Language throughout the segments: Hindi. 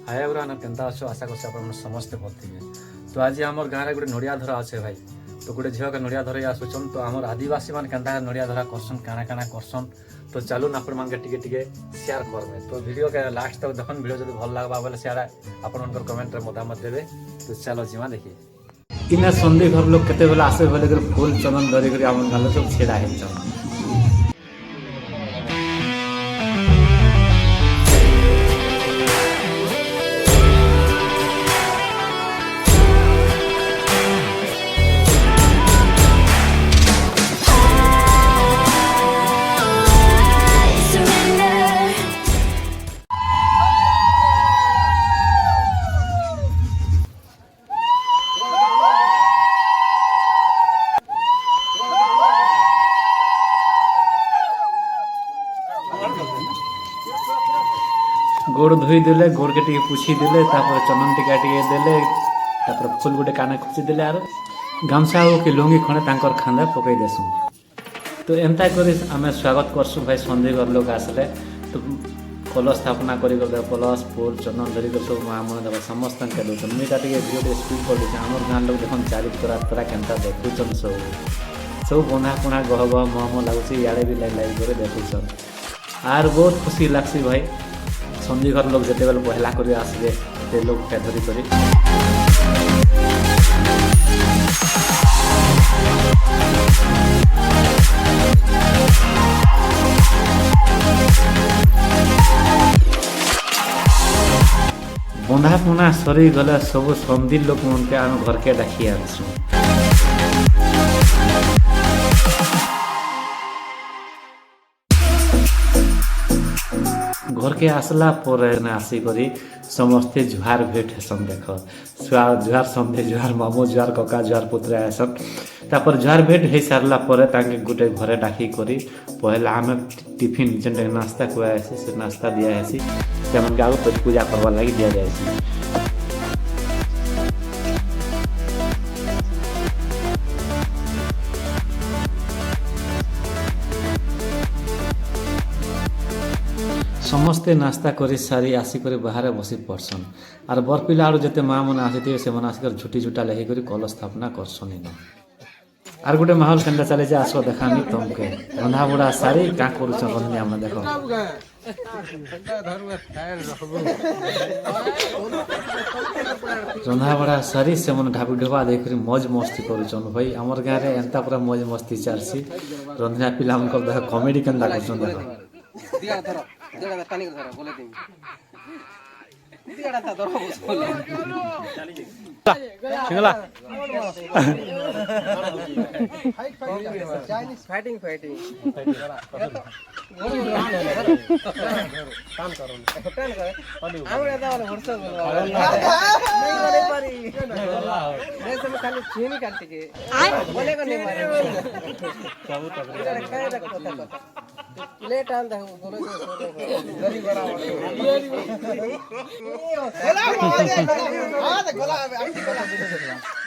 हाय उरान केन्ता अच्छो आशा कर समस्ते भल थे। तो आज आम गाँव गोटे नड़िया धरा अच्छे भाई। तो गोटे झील के नड़िया धर आसुचन तो आम आदिवासी मान केन्ता नड़िया धरा करसन काना काना करसन। तो चलून आपण मान टिके शेयर करमे। तो वीडियो के लास्ट तक देखन वीडियो जब भल लगवा बोले सियाड़ा आपण कमेंट रे मतामत देवे। तो चलो जीवा देखिए इना संधि घर लोग केते बेला आसे बोले फूल चंदन धरी कर आम गाल सब छेड़ा है। गोड़ धोई देले गोड़ के टिके पुछी देले तापर चंदन टिका टिके देले तापर फूल गोटे काने खुची देले आरो गामछा हो कि लुंगी खणे तांकर खांदा पकई देसु। तो एंता करी आमे स्वागत करसु भाई संधि घर लोग आसले। तो कलश स्थापना करी कर कलश फूल चंदन धरी कर सब मां मन देबा समस्त के दो मीटा टिके वीडियो स्पीड कर दे हमर गां लोग देखन चारि तोरा केनता देखुचन सब बना पुना गह गह मह लागुची याडे भी लाइक करे देखुचन आर बहुत खुशी लागसी भाई। संधि घर लोग जिते बेले पहला कर आसबे ते लोग के धरी करी बंधा पुना सरी गले सब संधि लोक मन के आम घर के डाकी आनसु। घर के आसला पर आसी करी समस्ते जुहार भेट हेसन देख जुहार संधे जुहार मामू जुहार कका जुहार पुत्रा आसन। तापर जुहार भेट हो सारा पर गोटे घरे डाकी करी पहला आम टिफिन जेनटा नास्ता खुआ से नास्ता दियासी से आगे पूजा करवा लगी दि जाए। समस्ते नास्ता करी सारी आसिक बाहर बसी पड़सन आर बर पिला आर जिते माँ मैंने आसी से आसिक झुटी झुटा लही कर कल स्थापना करसन इन आर गोटे माहौल केन्ता चले आस देखानी तुमके रंधा बुढ़ा सारी क्या कर देख रंधा बड़ा सारी से मन ढाबी ढोबा देख मौज मस्ती करुचन भाई। आमर गाँव में एंता पूरा मौज मस्ती चलसी रंधा पिला देख कमेडी केन्ता कर देख फाइटिंग खाली चीनी काट के लेट आन दे बोलो गरी बराबर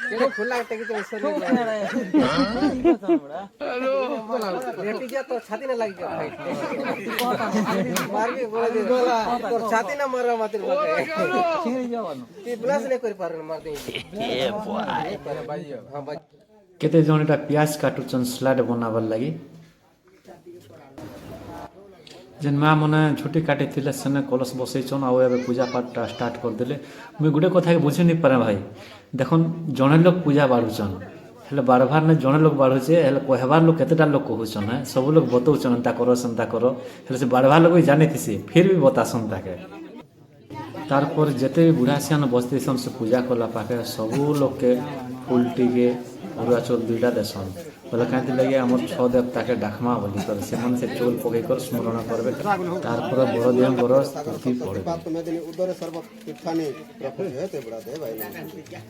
केड़े खुला टेके तो सर रेटी जा तो छाती ना लग गया मार के बोले दे तो छाती ना मार मत छिड़ी जावन कि प्लस नहीं कर पार मार दे ए भाई हां भाई केते जणटा प्याज काटुचन सलाड बनावल लगी जेन माँ मैंने छुट्टी काटी थी सेने कलश बसईन आए पूजा पाठ स्टार्ट करदे। मुझे गोटे कथा बुझी नहीं पारे भाई देखन जड़े लोग पूजा बाढ़ुचन हेल्ले बारभार ने जड़े लोग बाढ़ुचे हेल्ले कहबार लोग केतेटा लोग कहूचन है सब लोग बताऊचन एंता करो सेंता करो हेल्ले से बारभार लोग भी जानी थी फिर भी बतासन ताके तारपर जिते भी बुढ़ा सियान बसते से पूजा कला पाखे सबू लोग के फूल टिके अरुआ चौल दुईटा देसन बोले कहीं लगे आम छः देवता के डाकमा बोली कर से चौल पकई कर स्मरण करबे तारपर बड़ दिन बड़ स्तुति पड़े उदर सर्व तीर्थानि प्रफुल्यते बुढ़ाते भाई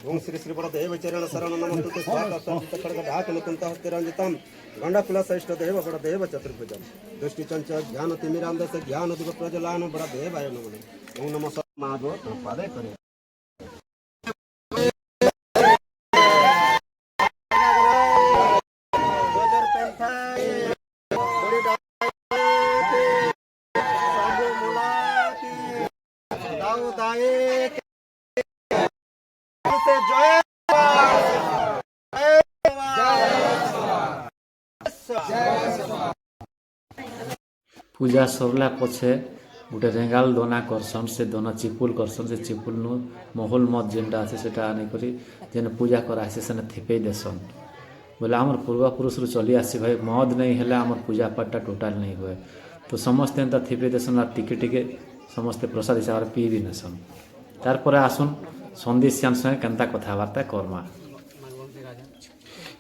ओम श्री श्री बड़देव चरण शरण नमस्तुते स्वागत खड़ग ढाक नकुंत हस्तिरंजितम गंडा कुलस इष्ट देव बड़देव चतुर्भुजम दृष्टि चंचल ज्ञान तिमिरांध से ज्ञान दिव प्रज्वलान बड़देव आय नमः ओम नमः माधव पादे करे दाए से जय पूजा सरला पछे गोटे रेंगाल दोना करसन से दोना चिपुल करसन से चिपुल नु महल मत जेनटा আছে সেটা আনি করি যেন পূজা করা আছে সেনে থিপেই দেসন बोले आमर पूर्वपुरुष चली आसी भाई मद नहीं हेले आमर पूजा पाठटा टोटाल नहीं हुए तो समस्ते एंता थीपे देसन और टिके टिके समस्ते प्रसाद हिसाब से पी भी नेसन तार पर आसुन सन्धि श्याम संगे केनता कथबार्ता करमा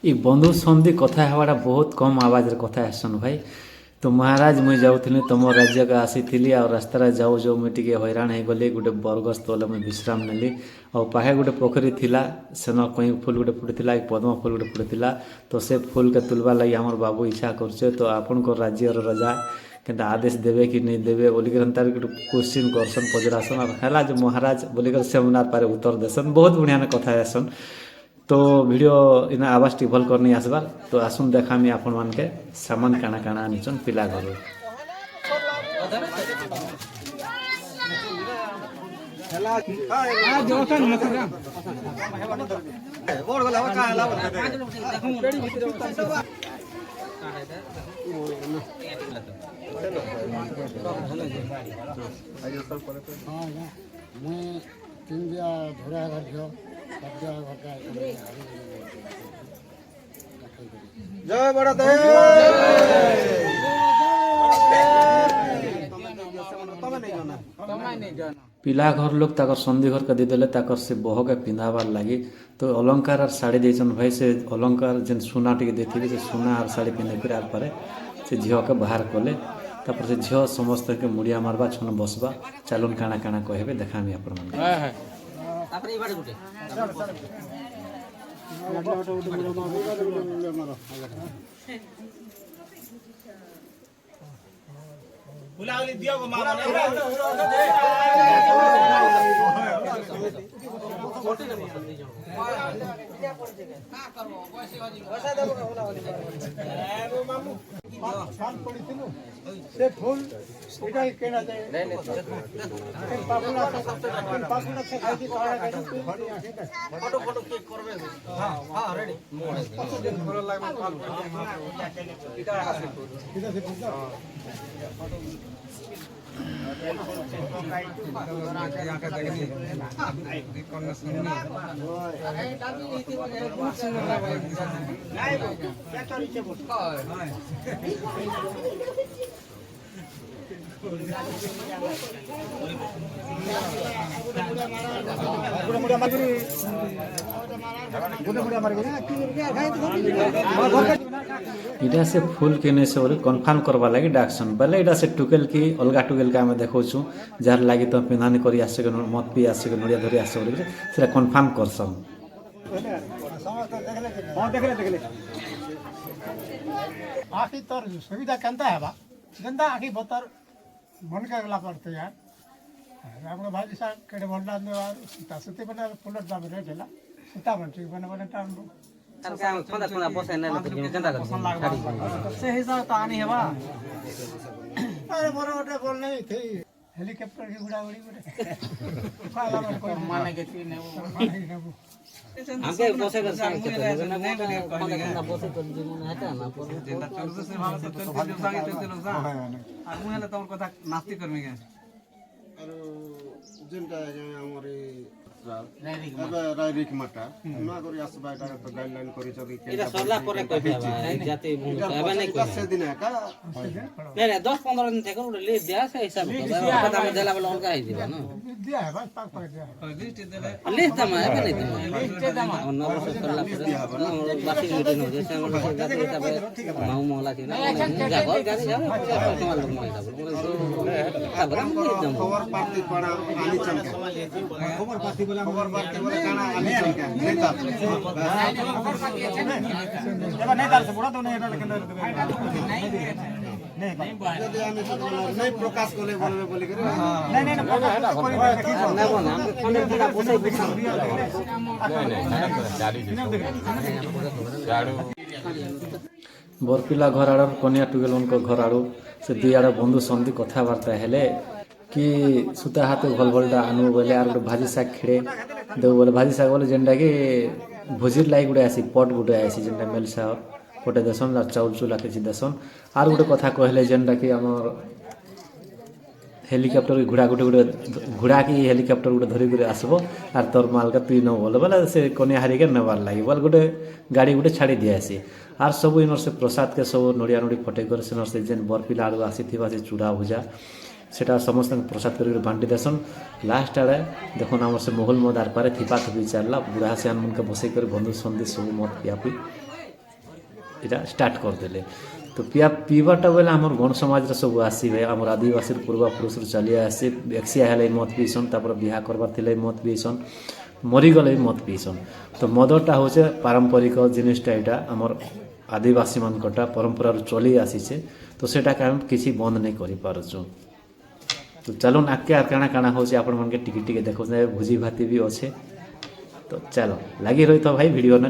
ई बंधु सन्धि कथा हवाटा बहुत कम आवाज रे कथा हेसन भाई तो महाराज मुई जाऊली तुम राज्य का आसी और रास्तार जाऊ जाऊ मुझे टी हैरान हो गली गोटे बरगछ तले मुझे विश्राम नेली और पाहे गोटे पोखरी थिला सेन कई फूल गोटे फुटीला पद्म फूल गोटे फुटीला तो से फूल के तुलवा लगी आमर बाबू इच्छा करछे तो आपण को राज्य राजा केनता आदेश देवे कि नहीं देवे बोलिक तार गोटे क्वेश्चन करसन पचरासन और है जो महाराज बोलिक से पारे उत्तर देसन बहुत बढ़िया कथा हेसन तो वीडियो इन आवाज टी भल करनी आसबार तो आसुन देखामी आपण मान के सामान काना काना आनिछन पिला घर जय बड़ा दे पिला घर लोग ताकर संधि घर के दीदेले ताकर से बह के पिंधाबार लगी तो अलंकार और साड़ी देसन भाई से अलंकार जेन सुना टी देथिबे से सुना और साड़ी पिंधे फिर आर पारे से झील के बाहर कले तापर से झील समस्त के मुड़िया मारबा छन बसबा चालुन काना काना कहबे देखामी आपण मन तापरे इबाडे गुटे बुलावली दियो गो मामा से फूल इटा केना दे नहीं नहीं पापुला से खाई काड़ा काड़ा फोटो फोटो केक करबे हां हां रेडी फोटो लाग पाल इटा से इटा से फूल किने से बोले कन्फर्म करवा लगी डाकसन बोले इटा से टुकेल की अलगा टुकेल के आमे देखौ छु जार लागी तो पिनानी करी आसे मत पी आसे नड़िया धरी आसे बोले सेरा कन्फर्म करसन देखले आखी तोर सुविधा केनता हेबा गंदा आखी बतर मन के गला पड़ते यार हमको भाजी सा केडे बनला में सीता सुते बना फुलट दाबे रे देला सीता बन ठीक बना बना टाइम सरका खंदा खंदा बसे नै लत केनता कर से हिसाब त आनी हेबा अरे मोर ओटे बोल नहीं थी हेलीकॉप्टर की उड़ा उड़ी उड़े काला मन कोई माने के थी ने हमके बसे कर सांग के ना खंदा खंदा बसे कर जीवन हटा ना पर जेता चलसे से भाव तो चलते सांगे चलते लोग सा आ मुहेला तोर कथा नास्ती करमी के और जेनटा हमरे रायरिक मटा ना करी आसबा एटा तो गाइडलाइन करी छथि इटा सरला परे कहि जाते एबा नै दस दिन है का नै नै 10 15 दिन तक ले दिया से हिसाब कथा में देला वाला उनका ही दिबा ना दिया है बस पाक पाक दिया लिस्ट देले लिस्ट दमा है नहीं दमा लिस्ट दमा और सरला परे बाकी मीटिंग हो जैसे हम जाते हिसाब माऊ मोला थी ना जागो गाड़ी जाओ तुम्हारे लोग में हिसाब खबर पाती पड़ा आनी चमका खबर पाती बोला खबर पाती बोला काना आनी चमका नेता एबा नहीं डाल से बड़ा तो नहीं लेकिन नहीं प्रकाश कोले बोलबे बोली करे नहीं नहीं प्रकाश कोई देखी ना बना हम खंडे पूरा बसे बरपिला घर आड़ कन्या टुगेल उनको घर आड़ से दुई आड़ बंधु सन्धि कथबार्ता हेले कि ସୁତା ହାତ ଭଲ ଭଲଟା ଆଣିବୁ ବୋଲେ ଆର୍ ଗୋଟେ ଭାଜି ଶାଗ ଖେଡ଼େ ଦେବୁ ବୋଲେ ଭାଜି ଶାଗ ବୋଲେ ଯେନ୍ଟାକି ଭୋଜିର ଲାଗି ଗୋଟେ ଆସି ପଟ୍ ଗୋଟେ ଆସି ଯେନ୍ଟା ମେଲସା ଗୋଟେ ଦେସନ୍ ଆଉ ଚାଉଳ ଚୁଲା କିଛି ଦେସନ୍ ଆର୍ ଗୋଟେ କଥା କହିଲେ ଯେନ୍ଟାକି ଆମର ହେଲିକପ୍ଟର ଘୋଡ଼ା ଘୋଡ଼ା କି ହେଲିକପ୍ଟର ଗୋଟେ ଧରିକରି ଆସିବ ଆର୍ ତୋର ମାଲକା ତୁଇ ନ ବୋଲେ ସେ କନିଆ ହାରିକେ ନେବାର୍ ଲାଗି ବୋଲେ ଗୋଟେ ଗାଡ଼ି ଗୋଟେ ଛାଡ଼ି ଦିଆସି ଆର୍ ସବୁ ଇନର ସେ ପ୍ରସାଦକେ ସବୁ ନଡ଼ିଆ ନଡ଼ି ଫଟେଇ କରି ସେନର ସେ ଯେନ୍ ବରପିଲା ଆଡ଼ୁ ଆସିଥିବା ସେ ଚୁଡ଼ା ଭୁଜା সেটা সমস্ত প্রসাদ করে বান্টি দেসন লাস্ট আড়ে দেখুন আমার সে মোহল মদ আর পারে থিপা থিপি চাললা বুড়া সিয়ান মনকে বসে করে বন্ধু সন্ধি সব মদ পিয়া পি এটা স্টার্ট করদেলে তো পিবাটা বেলে আমার গণ সমাজের সব আসবে আমার আদিবাসীর পূর্বপুরুষর চালিয়ে আসে একসিয়া হেলে মদ পিসন তারপরে বিহা করবার থিলে মদ পিসন মরিগলে মদ পিসন তো মদটা হচ্ছে পারম্পরিক জিনিসটা এটা আমার আদিবাসী মানকটা পরম্পরার চলি আসিছে তো সেটাকে আমি কিছু বন্ধ নেই করে পারছু তো চলুন আগে আর কাଣା কাଣା হচ্ছে আপন মনকে টিকে টিকে দেখো ভোজি ভাতি भी আছে তো চলো লাগি রই তো ভাই ভিডিও না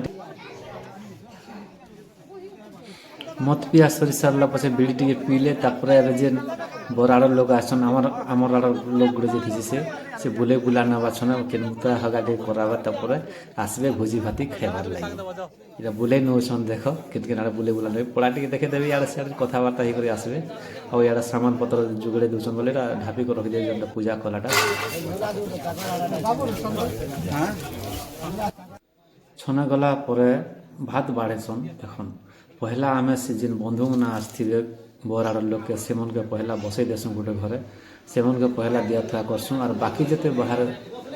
মদ পিয়া সরি সারলা পছে বিড়ি টিকে পিলে তারপরে যে বড় লোক আসন আমার লোক গুলো যে থিছে সে বুলে বুলা না বাছনা কেনটা হগাকে করাবা তারপরে আসবে ভোজি ভাতি খাইবার লাগি এটা বুলে নৌছন দেখো কেতকে না বুলে বুলা নেই পড়া টিকে দেখে দেবি আর সিয়ার কথাবার্তা হি করে আসবে আর ইয়ার সামান পত্র জুগড়ে দউছন বলে ঢাপি করে রাখি দিয়ে যেটা পূজা কলাটা ছনা গলা পরে ভাত বাড়েছন এখন পহলা আমি সে যেন বন্ধু মানে আসবে বরার লোককে সেমনকে পহলা বসাই দেসুঁ গোটে ঘরে সেমনকে পহলা দিয়া থা করসুঁ আর বাকি যেতে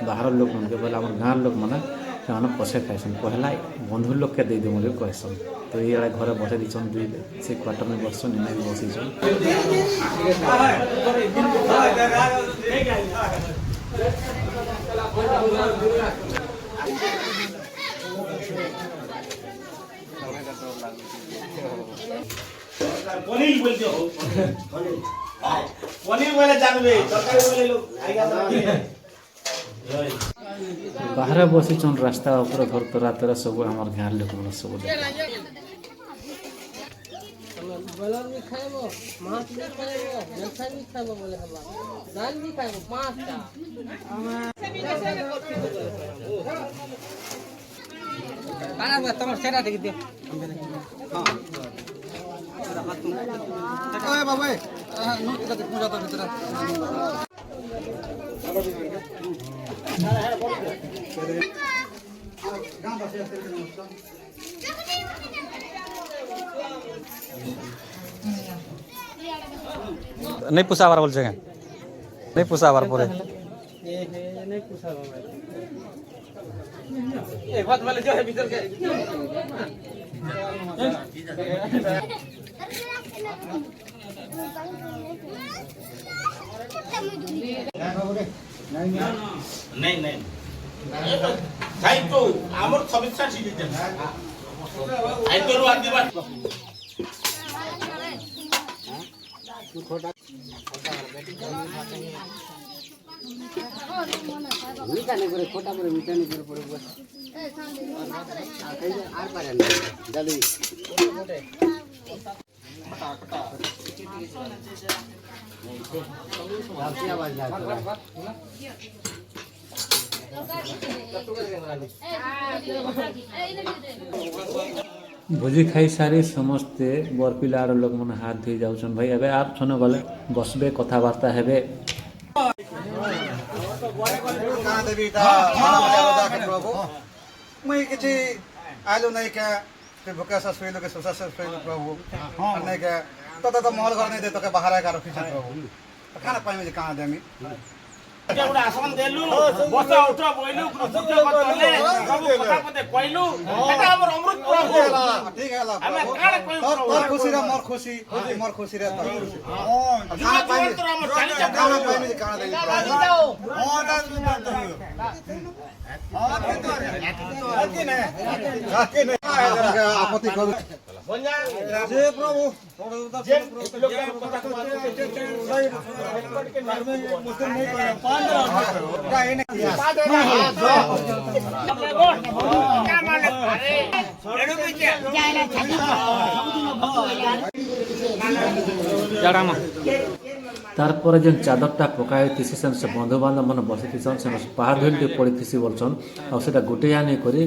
বাহার লোক মনকে বলে আমার গাঁর লোক মানে ସେମାନେ ପଛେ ଖାଇସନ୍ ପହଲା ବନ୍ଧୁ ଲୋକେ ଦେଇଦେବୁ ବୋଲି କହିସନ୍ ତ ଇଆଡ଼େ ଘରେ ବସେଇ ଦେଇଛନ୍ ଦୁଇ ସେ କ୍ୱାର୍ଟର୍ରେ ବସଛନ୍ ଇନେ ବି ବସେଇଛନ୍ পনির বলছো পনির বলে জানবে তরকারি বলে লোক ବାହାରେ ବସିଛନ୍ ରାସ୍ତା ଉପରେ ଘର ତରା ତରା ସବୁ ଆମର ଗାଁର ଲୋକମାନେ ସବୁ बलर भी खाइबो माछ भी खाइबो जलसा भी खाइबो बोले हवा दाल भी खाइबो पांचटा बारा बा तमर सेरा देखि दे हां ओए बाबा नोट का पूजा तो भीतर नहीं पुसावार बोल जगह नहीं पुसावार पूरे नहीं पूछा बाबा ए बात वाले जो है भीतर के नहीं नहीं खाई तो आमर समस्या ठीक है आई तो आदिवासी मीठा नहीं करे खोटा करे मीठा नहीं करे पड़े बस आर पार है जल्दी भोजी खाई सारी समस्ते बरपिला आर लोक मन हाथ धोई जाउछन भाई एबे आप छन गले बसबे कथावार्ता हेबे प्रभु मैं किसी आलू नहीं क्या भूखा सा सोइलो के सोसा सा सोइलो प्रभु नहीं क्या तो महल घर नहीं दे तो के बाहर आकर रखी प्रभु खाना पाई में कहां देमी एउटा आसन देलु बस उठ बोइलु सत्य कतले सब कथा पते कइलु एटा हमर अमृत प्रभु ठीक है ला हमें काण कोइ तोर खुशी रे मोर खुशी रे तोर खुशी खाना पाई में हमर चाली खाना पाई में कहां देमी आपत्ति करू जे प्रभु जे लोग कथा के मुस्लिम नहीं करे 15 क्या माने ତାର୍ପରେ ଯେନ୍ ଚାଦରଟା ପକା ହେଇଥିସି ସେନ୍ ସେ ବନ୍ଧୁବାନ୍ଧବ ମାନେ ବସିଥିସନ୍ ସେନ ପାହା ଧୁଇଲଟି ପଡ଼ିଥିସି ବୋଲସନ୍ ଆଉ ସେଟା ଗୋଟିଆ ନେଇ କରି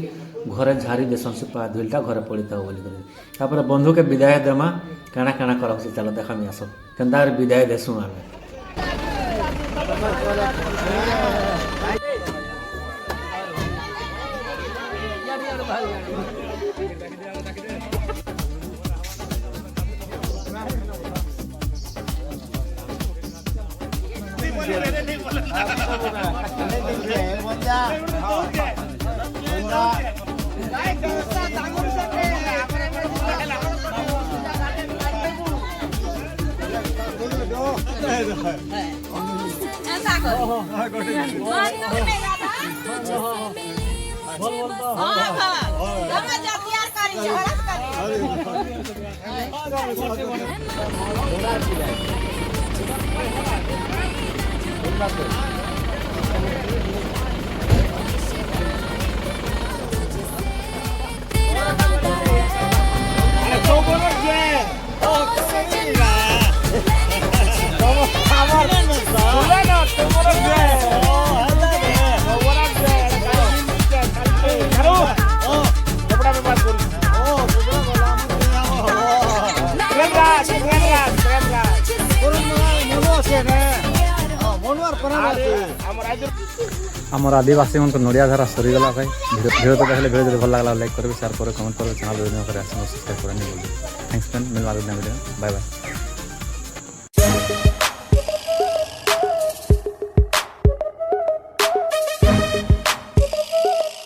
ଘରେ ଝାରି ଦେସନ୍ ସେ ପାହା ଧୁଇଲଟା ଘରେ ପଡ଼ିଥାଉ ବୋଲିକରି ତାପରେ ବନ୍ଧୁକେ ବିଦାୟ ଦେମା କାଣା କାଣା କରାହଉଛି ଚାଲ ଦେଖାମି ଆସ କେନ୍ତା ବିଦାୟ ଦେସୁଁ ଆମେ आमर आदिवासी मन नड़िया धारा सरीगला भाई भिडियो तो देखले भिडियो जब भल लागला लाइक करबे शेयर करे कमेंट करबे चैनल सब्सक्राइब करे मिलवा वीडियो बाय बाय।